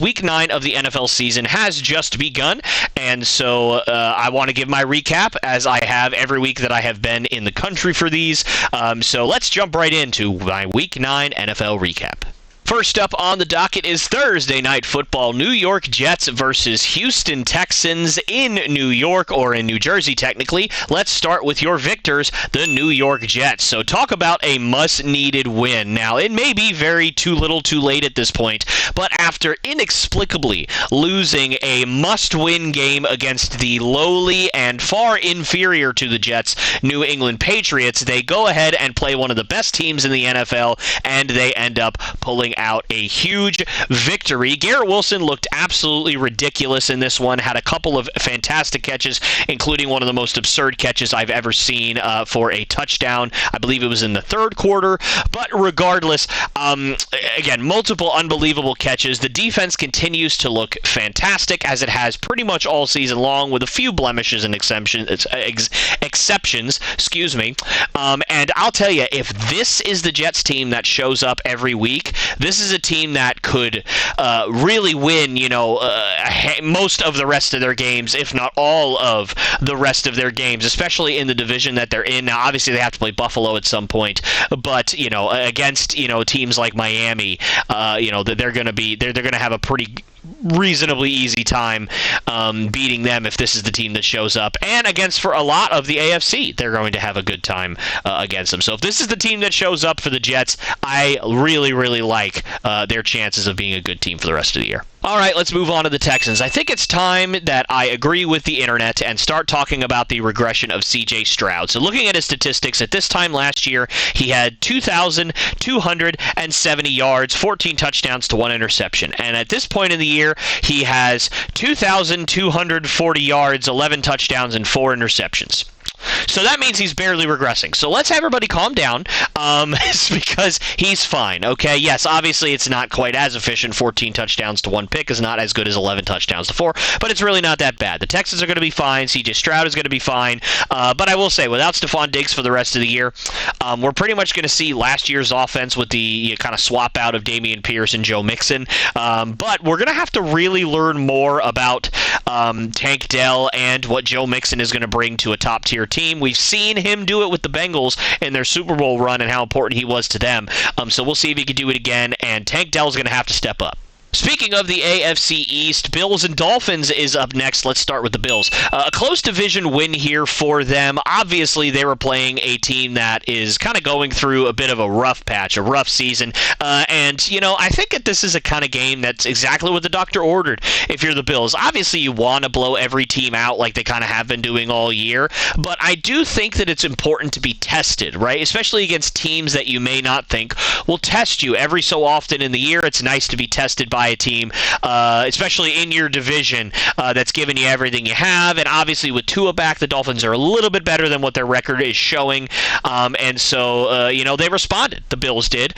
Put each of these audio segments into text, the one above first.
Week 9 of the NFL season has just begun, and so I want to give my recap as I have every week that I have been in the country for these. So let's jump right into my Week 9 NFL recap. First up on the docket is Thursday Night Football. New York Jets versus Houston Texans in New York, or in New Jersey technically. Let's start with your victors, the New York Jets. So talk about a must-needed win. Now, it may be very too little too late at this point, but after inexplicably losing a must-win game against the lowly and far inferior to the Jets New England Patriots, they go ahead and play one of the best teams in the NFL, and they end up pulling out a huge victory. Garrett Wilson looked absolutely ridiculous in this one, had a couple of fantastic catches, including one of the most absurd catches I've ever seen for a touchdown. I believe it was in the third quarter, but regardless, again, multiple unbelievable catches. The defense continues to look fantastic, as it has pretty much all season long, with a few blemishes and exceptions, excuse me. And I'll tell you, if this is the Jets team that shows up every week, this is a team that could really win, most of the rest of their games, if not all of the rest of their games, especially in the division that they're in. Now, obviously, they have to play Buffalo at some point, but against teams like Miami, they're going to have a pretty reasonably easy time beating them if this is the team that shows up. And against, for a lot of the AFC, they're going to have a good time against them. So if this is the team that shows up for the Jets, I really, really like their chances of being a good team for the rest of the year. All right, let's move on to the Texans. I think it's time that I agree with the internet and start talking about the regression of C.J. Stroud. So looking at his statistics, at this time last year, he had 2,270 yards, 14 touchdowns to 1 interception. And at this point in the year, he has 2,240 yards, 11 touchdowns, and 4 interceptions. So that means he's barely regressing. So let's have everybody calm down, because he's fine, okay? Yes, obviously it's not quite as efficient. 14 touchdowns to 1 pick is not as good as 11 touchdowns to 4, but it's really not that bad. The Texans are going to be fine. C.J. Stroud is going to be fine. But I will say, without Stephon Diggs for the rest of the year, we're pretty much going to see last year's offense with the kind of swap out of Dameon Pierce and Joe Mixon. But we're going to have to really learn more about Tank Dell and what Joe Mixon is going to bring to a top-tier team. We've seen him do it with the Bengals in their Super Bowl run and how important he was to them. So we'll see if he can do it again, and Tank Dell's going to have to step up. Speaking of the AFC East, Bills and Dolphins is up next. Let's start with the Bills. A close division win here for them. Obviously, they were playing a team that is kind of going through a bit of a rough patch, a rough season. And I think that this is a kind of game that's exactly what the doctor ordered if you're the Bills. Obviously, you want to blow every team out like they kind of have been doing all year. But I do think that it's important to be tested, right? Especially against teams that you may not think will test you every so often in the year. It's nice to be tested by a team, especially in your division, that's given you everything you have. And obviously with Tua back, the Dolphins are a little bit better than what their record is showing. And so, they responded. The Bills did,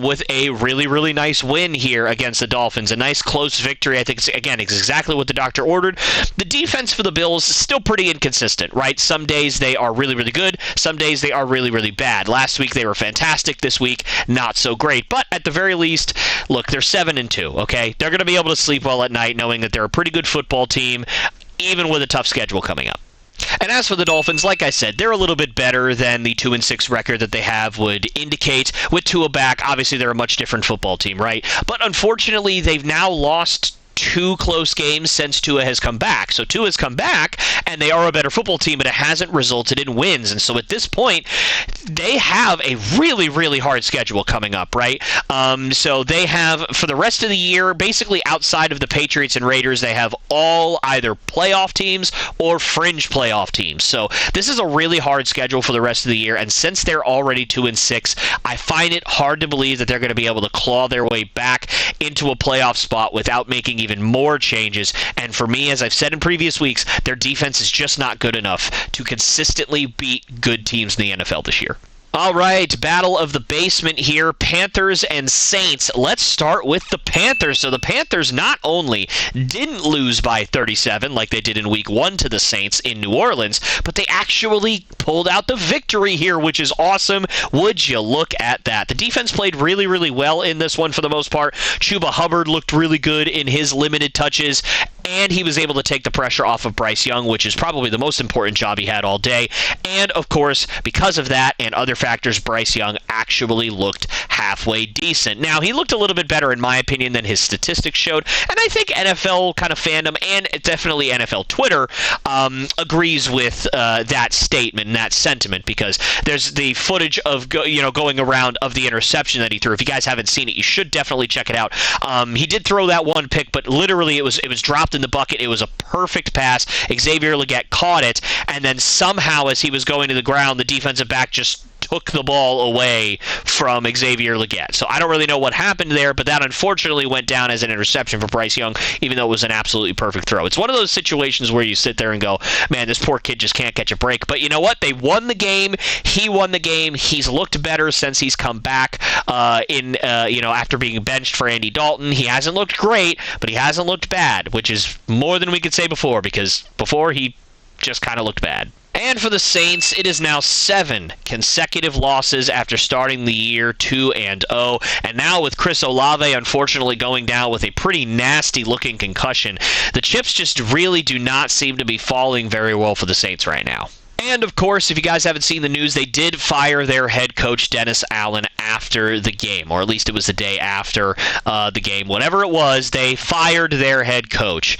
with a really, really nice win here against the Dolphins. A nice close victory. I think, it's exactly what the doctor ordered. The defense for the Bills is still pretty inconsistent, right? Some days they are really, really good. Some days they are really, really bad. Last week they were fantastic. This week, not so great. But at the very least, look, they're 7-2. Okay, they're going to be able to sleep well at night knowing that they're a pretty good football team, even with a tough schedule coming up. And as for the Dolphins, like I said, they're a little bit better than the 2-6 record that they have would indicate. With Tua back, obviously they're a much different football team, right? But unfortunately, they've now lost 2 close games since Tua has come back. So Tua's come back, and they are a better football team, but it hasn't resulted in wins. And so at this point, they have a really, really hard schedule coming up, right? So they have, for the rest of the year, basically outside of the Patriots and Raiders, they have all either playoff teams or fringe playoff teams. So this is a really hard schedule for the rest of the year, and since they're already 2-6, I find it hard to believe that they're going to be able to claw their way back into a playoff spot without making even more changes. And for me, as I've said in previous weeks, their defense is just not good enough to consistently beat good teams in the NFL this year. All right, battle of the basement here, Panthers and Saints. Let's start with the Panthers. So the Panthers not only didn't lose by 37 like they did in Week 1 to the Saints in New Orleans, but they actually pulled out the victory here, which is awesome. Would you look at that? The defense played really, really well in this one for the most part. Chuba Hubbard looked really good in his limited touches, and he was able to take the pressure off of Bryce Young, which is probably the most important job he had all day. And, of course, because of that and other factors, Bryce Young actually looked halfway decent. Now, he looked a little bit better, in my opinion, than his statistics showed, and I think NFL kind of fandom and definitely NFL Twitter agrees with that statement and that sentiment, because there's the footage of going around of the interception that he threw. If you guys haven't seen it, you should definitely check it out. He did throw that one pick, but literally it was dropped in the bucket. It was a perfect pass. Xavier Legette caught it, and then somehow as he was going to the ground, the defensive back just took the ball away from Xavier Legette. So I don't really know what happened there, but that unfortunately went down as an interception for Bryce Young, even though it was an absolutely perfect throw. It's one of those situations where you sit there and go, man, this poor kid just can't catch a break. But you know what? They won the game. He won the game. He's looked better since he's come back after being benched for Andy Dalton. He hasn't looked great, but he hasn't looked bad, which is more than we could say before, because before he just kind of looked bad. And for the Saints, it is now 7 consecutive losses after starting the year 2-0. And now with Chris Olave unfortunately going down with a pretty nasty-looking concussion, the chips just really do not seem to be falling very well for the Saints right now. And, of course, if you guys haven't seen the news, they did fire their head coach, Dennis Allen, after the game, or at least it was the day after the game. Whatever it was, they fired their head coach.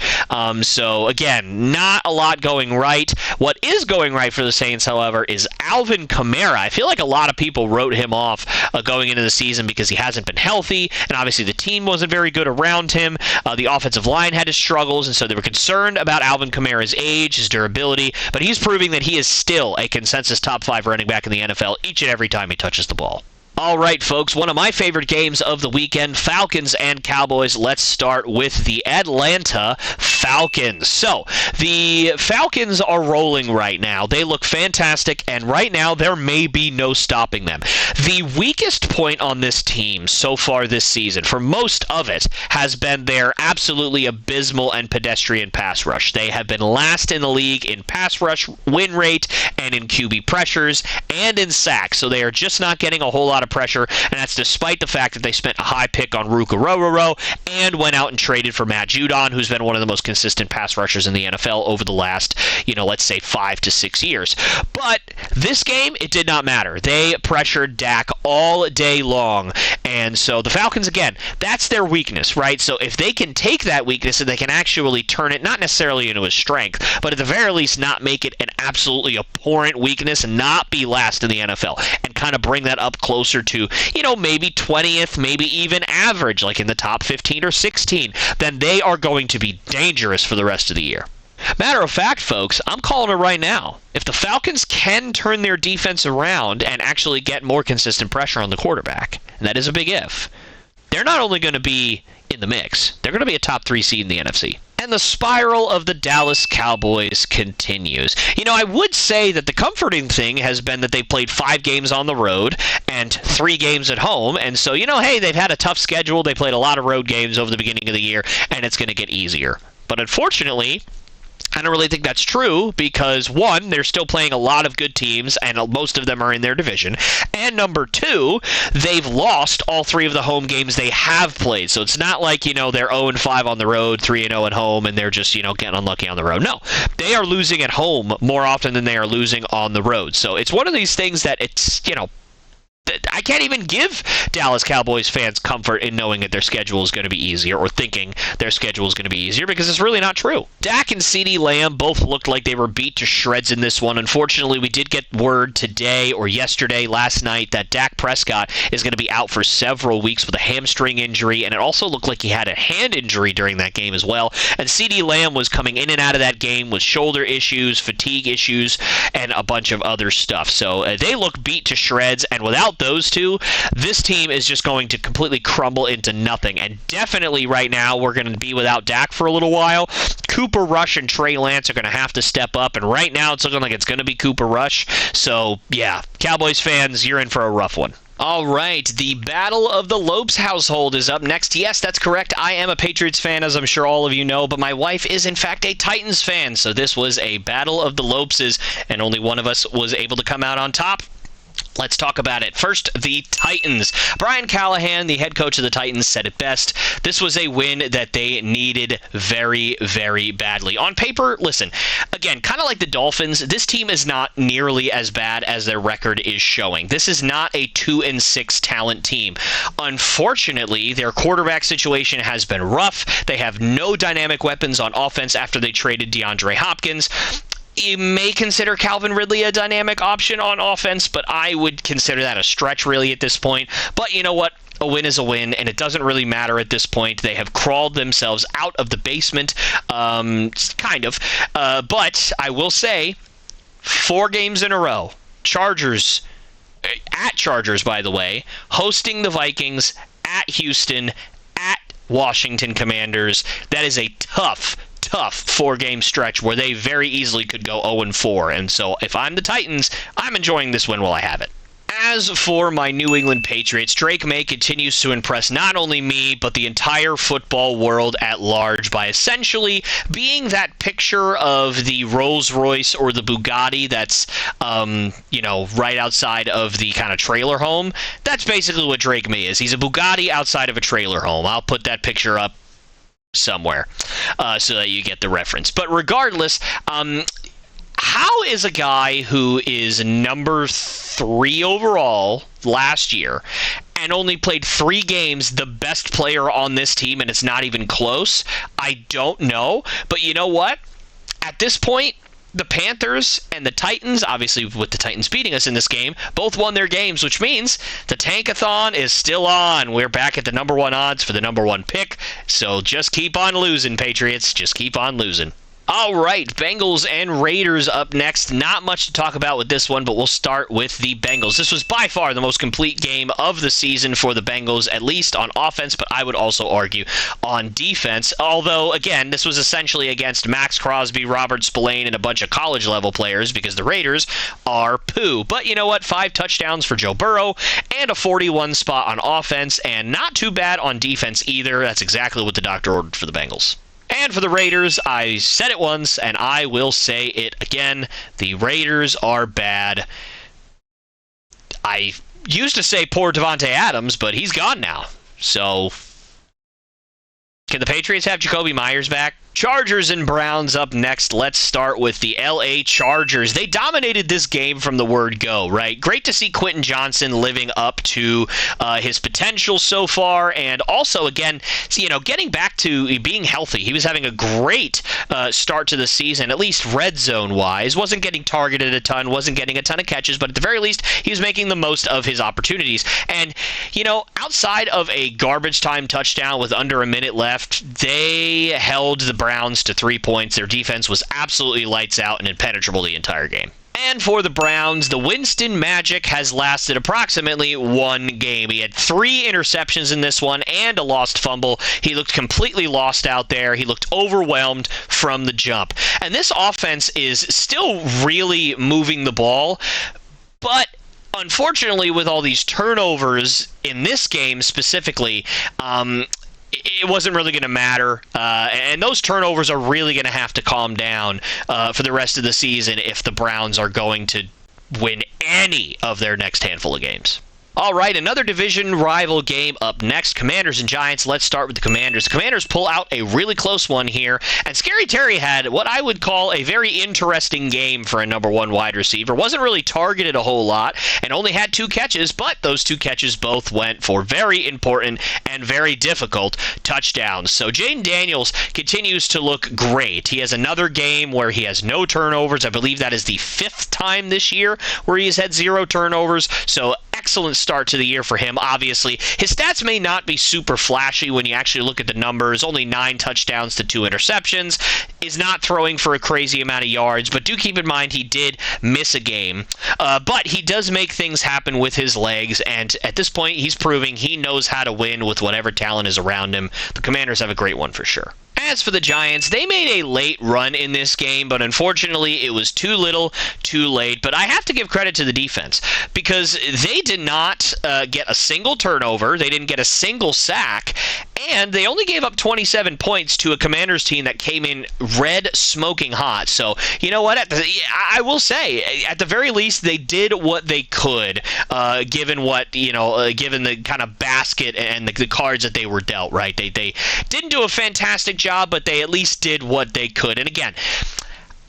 So, again, not a lot going right. What is going right for the Saints, however, is Alvin Kamara. I feel like a lot of people wrote him off going into the season because he hasn't been healthy, and obviously the team wasn't very good around him. The offensive line had his struggles, and so they were concerned about Alvin Kamara's age, his durability, but he's proving that he is still a consensus top 5 running back in the NFL each and every time he touches the ball. All right, folks, one of my favorite games of the weekend, Falcons and Cowboys. Let's start with the Atlanta Falcons. So, the Falcons are rolling right now. They look fantastic, and right now there may be no stopping them. The weakest point on this team so far this season, for most of it, has been their absolutely abysmal and pedestrian pass rush. They have been last in the league in pass rush win rate and in QB pressures and in sacks, so they are just not getting a whole lot of pressure, and that's despite the fact that they spent a high pick on Ruka Rororo and went out and traded for Matt Judon, who's been one of the most consistent pass rushers in the NFL over the last, let's say 5 to 6 years. But this game, it did not matter. They pressured Dak all day long, and so the Falcons, again, that's their weakness, right? So if they can take that weakness and they can actually turn it, not necessarily into a strength, but at the very least not make it an absolutely abhorrent weakness and not be last in the NFL, and kind of bring that up closer to, maybe 20th, maybe even average, like in the top 15 or 16, then they are going to be dangerous for the rest of the year. Matter of fact, folks, I'm calling it right now. If the Falcons can turn their defense around and actually get more consistent pressure on the quarterback, and that is a big if, they're not only going to be in the mix, they're going to be a top 3 seed in the NFC. And the spiral of the Dallas Cowboys continues. I would say that the comforting thing has been that they played 5 games on the road and 3 games at home. And so, hey, they've had a tough schedule. They played a lot of road games over the beginning of the year, and it's going to get easier. But unfortunately, I don't really think that's true because, one, they're still playing a lot of good teams, and most of them are in their division. And number 2, they've lost all 3 of the home games they have played. So it's not like, they're 0-5 on the road, 3-0 at home, and they're just, getting unlucky on the road. No, they are losing at home more often than they are losing on the road. So it's one of these things that it's, I can't even give Dallas Cowboys fans comfort in knowing that their schedule is going to be easier or thinking their schedule is going to be easier because it's really not true. Dak and CeeDee Lamb both looked like they were beat to shreds in this one. Unfortunately, we did get word today or yesterday, last night, that Dak Prescott is going to be out for several weeks with a hamstring injury, and it also looked like he had a hand injury during that game as well. And CeeDee Lamb was coming in and out of that game with shoulder issues, fatigue issues, and a bunch of other stuff. So they look beat to shreds, and without those two, this team is just going to completely crumble into nothing. And definitely right now, we're going to be without Dak for a little while. Cooper Rush and Trey Lance are going to have to step up, and right now it's looking like it's going to be Cooper Rush. So, yeah, Cowboys fans, you're in for a rough one. All right, the Battle of the Lopes household is up next. Yes, that's correct. I am a Patriots fan, as I'm sure all of you know, but my wife is, in fact, a Titans fan. So this was a Battle of the Lopeses, and only one of us was able to come out on top. Let's talk about it. First, the Titans. Brian Callahan, the head coach of the Titans, said it best. This was a win that they needed very, very badly. On paper, listen, again, kind of like the Dolphins, this team is not nearly as bad as their record is showing. This is not a 2-6 talent team. Unfortunately, their quarterback situation has been rough. They have no dynamic weapons on offense after they traded DeAndre Hopkins. You may consider Calvin Ridley a dynamic option on offense, but I would consider that a stretch really at this point. But you know what? A win is a win, and it doesn't really matter at this point. They have crawled themselves out of the basement, kind of. But I will say, 4 games in a row. Chargers, by the way, hosting the Vikings, at Houston, at Washington Commanders. That is a tough 4-game stretch where they very easily could go 0-4. And so if I'm the Titans, I'm enjoying this win while I have it. As for my New England Patriots, Drake May continues to impress not only me, but the entire football world at large by essentially being that picture of the Rolls-Royce or the Bugatti that's, right outside of the kind of trailer home. That's basically what Drake May is. He's a Bugatti outside of a trailer home. I'll put that picture up somewhere so that you get the reference. But regardless, how is a guy who is number 3 overall last year and only played 3 games the best player on this team, and it's not even close? I don't know. But you know what? At this point, the Panthers and the Titans, obviously with the Titans beating us in this game, both won their games, which means the Tankathon is still on. We're back at the number 1 odds for the number 1 pick. So just keep on losing, Patriots. Just keep on losing. All right, Bengals and Raiders up next. Not much to talk about with this one, but we'll start with the Bengals. This was by far the most complete game of the season for the Bengals, at least on offense, but I would also argue on defense. Although, again, this was essentially against Max Crosby, Robert Spillane, and a bunch of college-level players because the Raiders are poo. But you know what? 5 touchdowns for Joe Burrow and a 41 spot on offense, and not too bad on defense either. That's exactly what the doctor ordered for the Bengals. And for the Raiders, I said it once, and I will say it again. The Raiders are bad. I used to say poor Devontae Adams, but he's gone now. So, can the Patriots have Jacoby Myers back? Chargers and Browns up next. Let's start with the LA Chargers. They dominated this game from the word go, right? Great to see Quentin Johnson living up to his potential so far, and also, again, getting back to being healthy. He was having a great start to the season, at least red zone-wise. Wasn't getting targeted a ton, wasn't getting a ton of catches, but at the very least, he was making the most of his opportunities. And, outside of a garbage time touchdown with under a minute left, they held the Browns to 3 points. Their defense was absolutely lights out and impenetrable the entire game. And for the Browns, the Winston Magic has lasted approximately 1 game. He had 3 interceptions in this one and a lost fumble. He looked completely lost out there. He looked overwhelmed from the jump. And this offense is still really moving the ball, but unfortunately, with all these turnovers in this game specifically, it wasn't really going to matter, and those turnovers are really going to have to calm down for the rest of the season if the Browns are going to win any of their next handful of games. All right, another division rival game up next. Commanders and Giants. Let's start with the Commanders. The Commanders pull out a really close one here, and Scary Terry had what I would call a very interesting game for a number 1 wide receiver. Wasn't really targeted a whole lot and only had 2 catches, but those 2 catches both went for very important and very difficult touchdowns. So Jaden Daniels continues to look great. He has another game where he has no turnovers. I believe that is the 5th time this year where he has had 0 turnovers. So excellent start to the year for him, obviously. His stats may not be super flashy when you actually look at the numbers. Only 9 touchdowns to 2 interceptions. Is not throwing for a crazy amount of yards, but do keep in mind he did miss a game. But he does make things happen with his legs, and at this point, he's proving he knows how to win with whatever talent is around him. The Commanders have a great one for sure. As for the Giants, they made a late run in this game, but unfortunately it was too little, too late. But I have to give credit to the defense because they did not get a single turnover. They didn't get a single sack. And they only gave up 27 points to a Commanders team that came in red smoking hot. So, you know what? I will say, at the very least, they did what they could, given given the kind of basket and the cards that they were dealt, right? They didn't do a fantastic job, but they at least did what they could. And again,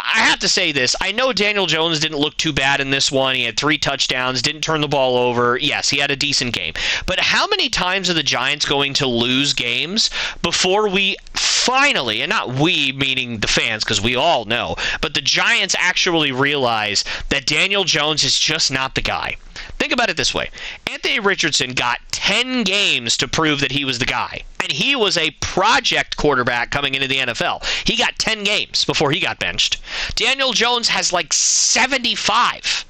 I have to say this. I know Daniel Jones didn't look too bad in this one. He had 3 touchdowns, didn't turn the ball over. Yes, he had a decent game. But how many times are the Giants going to lose games before we finally, and not we meaning the fans because we all know, but the Giants actually realize that Daniel Jones is just not the guy? Think about it this way. Anthony Richardson got 10 games to prove that he was the guy. And he was a project quarterback coming into the NFL. He got 10 games before he got benched. Daniel Jones has like 75.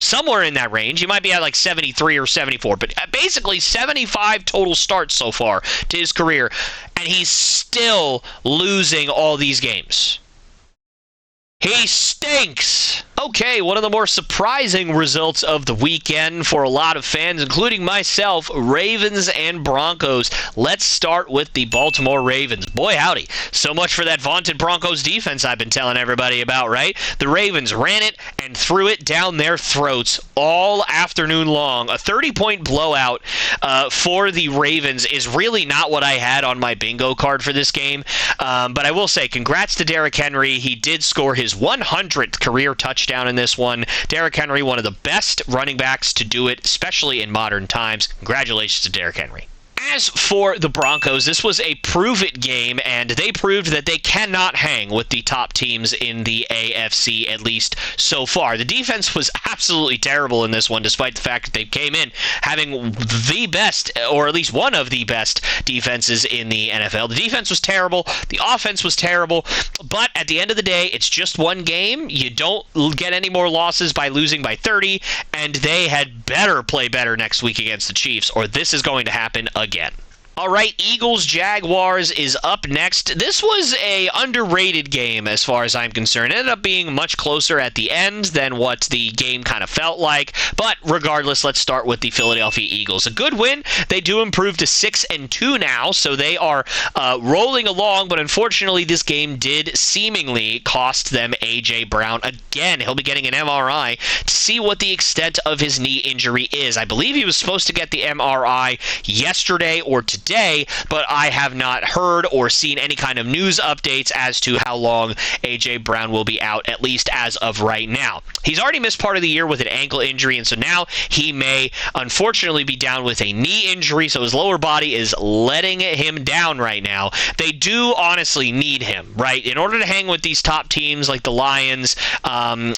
Somewhere in that range. He might be at like 73 or 74. But basically 75 total starts so far to his career. And he's still losing all these games. He stinks! Okay, one of the more surprising results of the weekend for a lot of fans, including myself, Ravens and Broncos. Let's start with the Baltimore Ravens. Boy, howdy. So much for that vaunted Broncos defense I've been telling everybody about, right? The Ravens ran it and threw it down their throats all afternoon long. A 30-point blowout for the Ravens is really not what I had on my bingo card for this game. But I will say, congrats to Derrick Henry. He did score his 100th career touchdown in this one. Derrick Henry, one of the best running backs to do it, especially in modern times. Congratulations to Derrick Henry. As for the Broncos, this was a prove-it game, and they proved that they cannot hang with the top teams in the AFC, at least so far. The defense was absolutely terrible in this one, despite the fact that they came in having the best, or at least one of the best defenses in the NFL. The defense was terrible. The offense was terrible. But at the end of the day, it's just one game. You don't get any more losses by losing by 30, and they had better play better next week against the Chiefs, or this is going to happen again. All right, Eagles-Jaguars is up next. This was a underrated game as far as I'm concerned. It ended up being much closer at the end than what the game kind of felt like. But regardless, let's start with the Philadelphia Eagles. A good win. They do improve to 6-2 now, so they are rolling along. But unfortunately, this game did seemingly cost them A.J. Brown. Again, he'll be getting an MRI to see what the extent of his knee injury is. I believe he was supposed to get the MRI yesterday or today, but I have not heard or seen any kind of news updates as to how long A.J. Brown will be out, at least as of right now. He's already missed part of the year with an ankle injury, and so now he may unfortunately be down with a knee injury, so his lower body is letting him down right now. They do honestly need him, right? In order to hang with these top teams like the Lions, in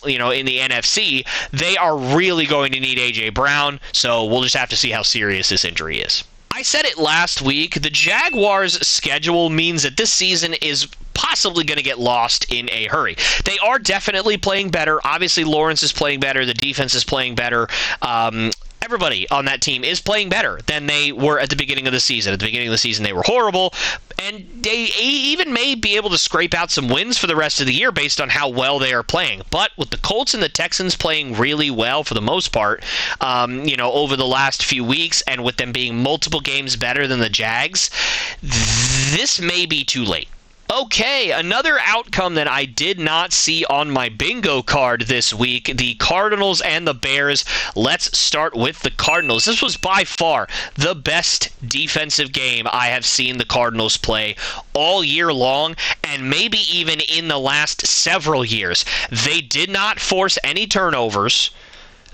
the NFC, they are really going to need A.J. Brown, so we'll just have to see how serious this injury is. I said it last week, the Jaguars' schedule means that this season is possibly going to get lost in a hurry. They are definitely playing better. Obviously, Lawrence is playing better. The defense is playing better. Everybody on that team is playing better than they were at the beginning of the season. At the beginning of the season, they were horrible, and they even may be able to scrape out some wins for the rest of the year based on how well they are playing. But with the Colts and the Texans playing really well for the most part, over the last few weeks, and with them being multiple games better than the Jags, this may be too late. Okay, another outcome that I did not see on my bingo card this week, the Cardinals and the Bears. Let's start with the Cardinals. This was by far the best defensive game I have seen the Cardinals play all year long, and maybe even in the last several years. They did not force any turnovers.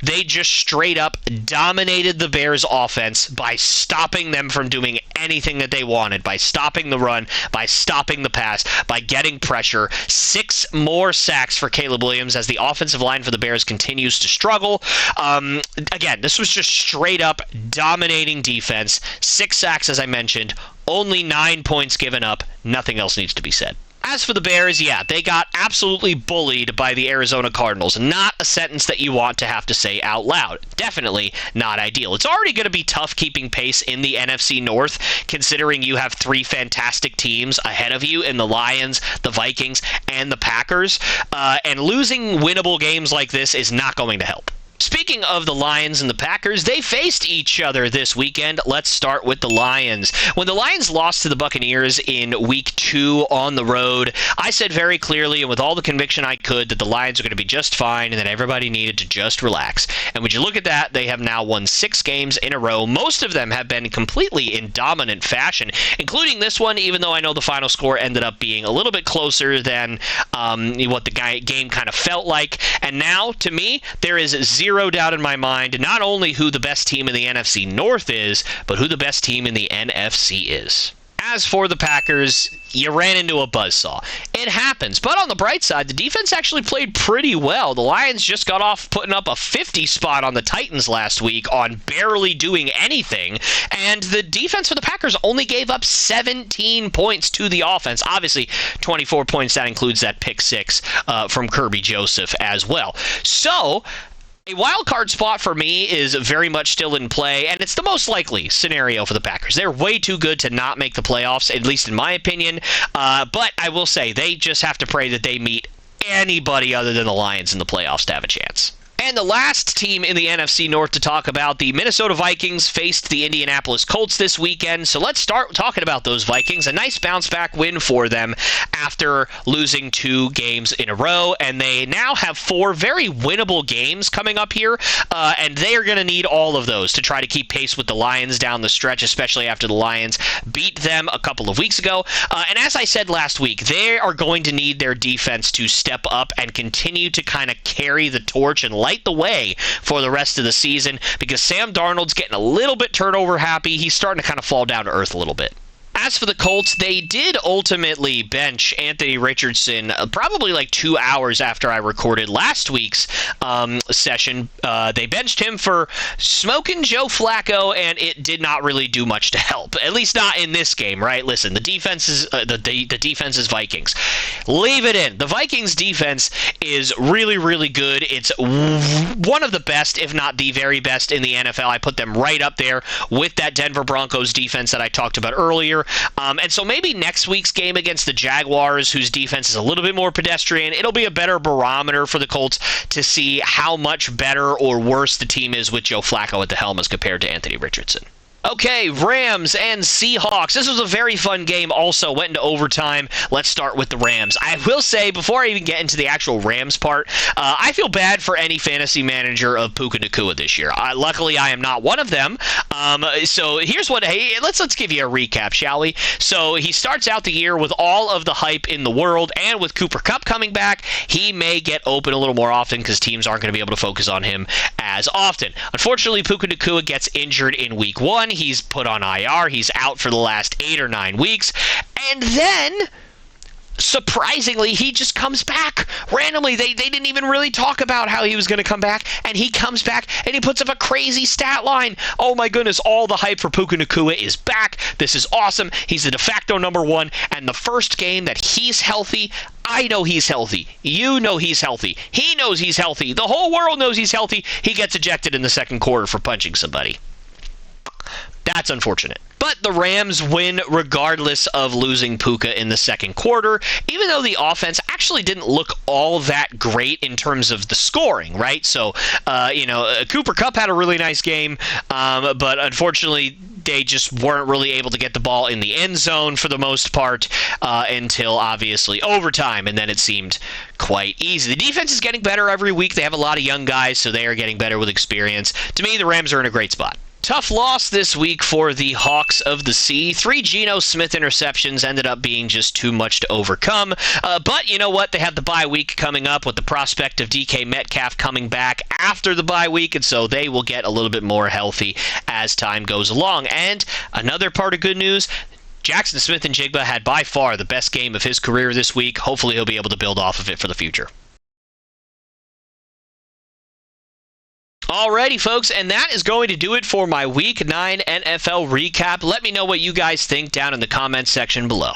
They just straight up dominated the Bears' offense by stopping them from doing anything that they wanted, by stopping the run, by stopping the pass, by getting pressure. 6 more sacks for Caleb Williams as the offensive line for the Bears continues to struggle. Again, this was just straight up dominating defense. 6 sacks, as I mentioned, only 9 points given up. Nothing else needs to be said. As for the Bears, yeah, they got absolutely bullied by the Arizona Cardinals. Not a sentence that you want to have to say out loud. Definitely not ideal. It's already going to be tough keeping pace in the NFC North, considering you have three fantastic teams ahead of you in the Lions, the Vikings, and the Packers. And losing winnable games like this is not going to help. Speaking of the Lions and the Packers, they faced each other this weekend. Let's start with the Lions. When the Lions lost to the Buccaneers in Week 2 on the road, I said very clearly and with all the conviction I could that the Lions are going to be just fine and that everybody needed to just relax. And when you look at that, they have now won 6 games in a row. Most of them have been completely in dominant fashion, including this one, even though I know the final score ended up being a little bit closer than what the game kind of felt like. And now, to me, there is zero doubt in my mind not only who the best team in the NFC North is, but who the best team in the NFC is. As for the Packers, you ran into a buzzsaw. It happens. But on the bright side, the defense actually played pretty well. The Lions just got off putting up a 50 spot on the Titans last week on barely doing anything. And the defense for the Packers only gave up 17 points to the offense. Obviously, 24 points, that includes that pick 6 from Kirby Joseph as well. So a wild card spot for me is very much still in play, and it's the most likely scenario for the Packers. They're way too good to not make the playoffs, at least in my opinion. But I will say, they just have to pray that they meet anybody other than the Lions in the playoffs to have a chance. And the last team in the NFC North to talk about, the Minnesota Vikings faced the Indianapolis Colts this weekend. So let's start talking about those Vikings. A nice bounce-back win for them after losing 2 games in a row. And they now have 4 very winnable games coming up here. And they are going to need all of those to try to keep pace with the Lions down the stretch, especially after the Lions beat them a couple of weeks ago. And as I said last week, they are going to need their defense to step up and continue to kind of carry the torch and light the way for the rest of the season, because Sam Darnold's getting a little bit turnover happy. He's starting to kind of fall down to earth a little bit. As for the Colts, they did ultimately bench Anthony Richardson probably like 2 hours after I recorded last week's session. They benched him for smoking Joe Flacco, and it did not really do much to help. At least not in this game, right? Listen, the defense is the defense is Vikings. Leave it in. The Vikings defense is really, really good. It's one of the best, if not the very best in the NFL. I put them right up there with that Denver Broncos defense that I talked about earlier. And so maybe next week's game against the Jaguars, whose defense is a little bit more pedestrian, it'll be a better barometer for the Colts to see how much better or worse the team is with Joe Flacco at the helm as compared to Anthony Richardson. Okay, Rams and Seahawks. This was a very fun game also. Went into overtime. Let's start with the Rams. I will say, before I even get into the actual Rams part, I feel bad for any fantasy manager of Puka Nacua this year. Luckily, I am not one of them. So here's what, hey, let's give you a recap, shall we? So he starts out the year with all of the hype in the world, and with Cooper Kupp coming back, he may get open a little more often because teams aren't going to be able to focus on him as often. Unfortunately, Puka Nacua gets injured in Week 1. He's put on IR. He's out for the last 8 or 9 weeks. And then, surprisingly, he just comes back randomly. They didn't even really talk about how he was going to come back, and he comes back and he puts up a crazy stat line. Oh my goodness, all the hype for Puka Nacua is back. This is awesome. He's the de facto number 1, and the first game that he's healthy, I know he's healthy. You know he's healthy. He knows he's healthy. The whole world knows he's healthy. He gets ejected in the second quarter for punching somebody. That's unfortunate. But the Rams win regardless of losing Puka in the second quarter, even though the offense actually didn't look all that great in terms of the scoring, right? So, Cooper Kupp had a really nice game, but unfortunately, they just weren't really able to get the ball in the end zone for the most part until, obviously, overtime, and then it seemed quite easy. The defense is getting better every week. They have a lot of young guys, so they are getting better with experience. To me, the Rams are in a great spot. Tough loss this week for the Hawks of the Sea. 3 Geno Smith interceptions ended up being just too much to overcome. But you know what? They have the bye week coming up with the prospect of DK Metcalf coming back after the bye week, and so they will get a little bit more healthy as time goes along. And another part of good news, Jackson Smith-Njigba had by far the best game of his career this week. Hopefully he'll be able to build off of it for the future. Alrighty, folks, and that is going to do it for my Week 9 NFL recap. Let me know what you guys think down in the comments section below.